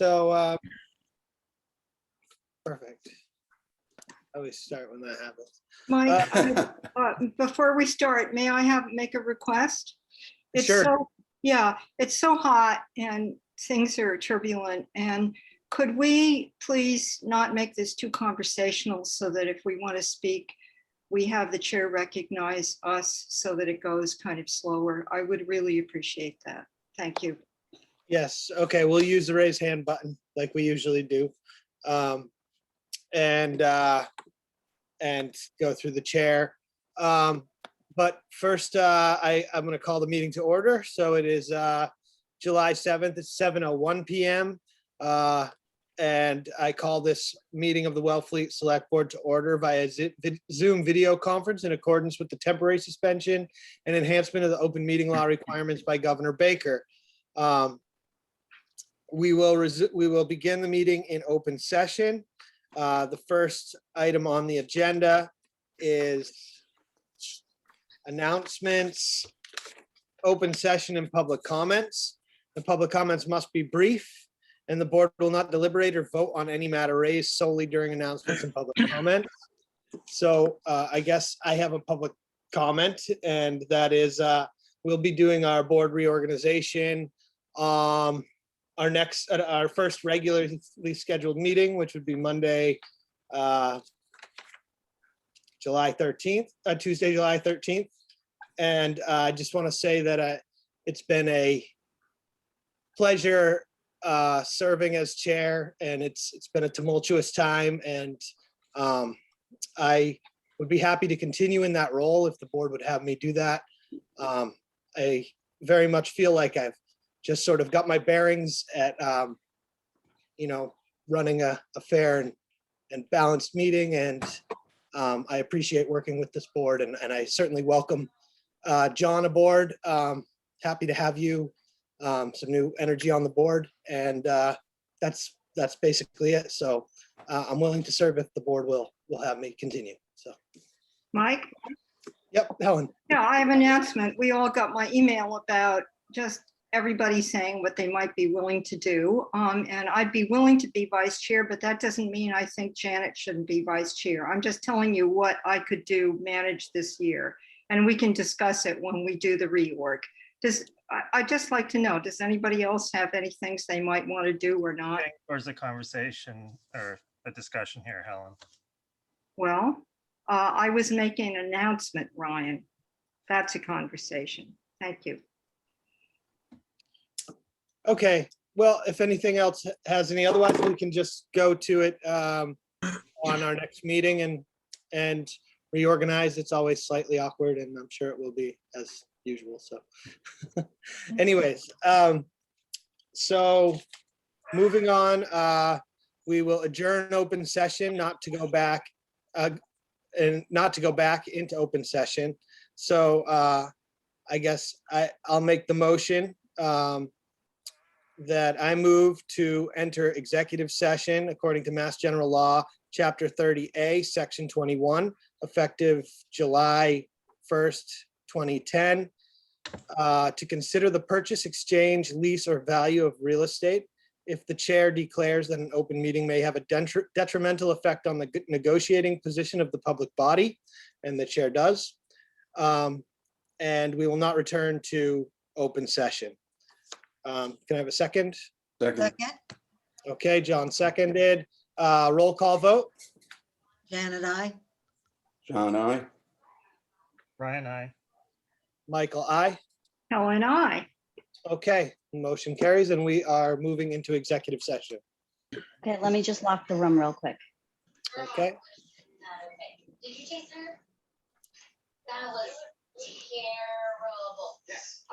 So, perfect. I always start when that happens. Mike, before we start, may I make a request? It's Sure. it's so hot and things are turbulent. And could we please not make this too conversational so that if we want to speak, we have the chair recognize us so that it goes kind of slower? I would really appreciate that. Thank you. Yes. Okay. We'll use the raise hand button like we usually do. And go through the chair. But first, I'm going to call the meeting to order. So it is July 7th at 7:01 p.m. And I call this meeting of the Wellfleet Selectboard to order via Zoom video conference in accordance with the temporary suspension and enhancement of the open meeting law requirements by Governor Baker. We will begin the meeting in open session. The first item on the agenda is announcements, open session, and public comments. The public comments must be brief, and the board will not deliberate or vote on any matter raised solely during announcements and public comment. So I guess I have a public comment, and that is we'll be doing our board reorganization. Our first regularly scheduled meeting, which would be Monday, July 13th, Tuesday, July 13th. And I just want to say that it's been a pleasure serving as chair, and it's been a tumultuous time, and I would be happy to continue in that role if the board would have me do that. I very much feel like I've just sort of got my bearings at running a fair and balanced meeting, and I appreciate working with this board, and I certainly welcome John aboard. Happy to have you, some new energy on the board, and that's basically it. So I'm willing to serve if the board will have me continue. So, Mike? Yep, Helen. Yeah, I have an announcement. We all got my email about just everybody saying what they might be willing to do. And I'd be willing to be vice chair, but that doesn't mean I think Janet shouldn't be vice chair. I'm just telling you what I could manage this year. And we can discuss it when we do the reorg. I'd just like to know, does anybody else have any things they might want to do or not? Where's the conversation or the discussion here, Helen? Well, I was making an announcement, Ryan. That's a conversation. Thank you. Okay, well, if anything else has any, otherwise we can just go to it on our next meeting and reorganize. It's always slightly awkward, and I'm sure it will be as usual. So anyways, so moving on, we will adjourn open session, not to go back into open session. So I guess I'll make the motion that I move to enter executive session according to Mass General Law, Chapter 30A, Section 21, effective July 1st, 2010, to consider the purchase, exchange, lease, or value of real estate if the chair declares that an open meeting may have a detrimental effect on the negotiating position of the public body, and the chair does. And we will not return to open session. Can I have a second? Second. Okay, John seconded. Roll call vote. Janet, I. John, I. Ryan, I. Michael, I. Helen, I. Okay, motion carries, and we are moving into executive session. Okay, let me just lock the room real quick. Okay. Did you taste her? That was terrible. Yes.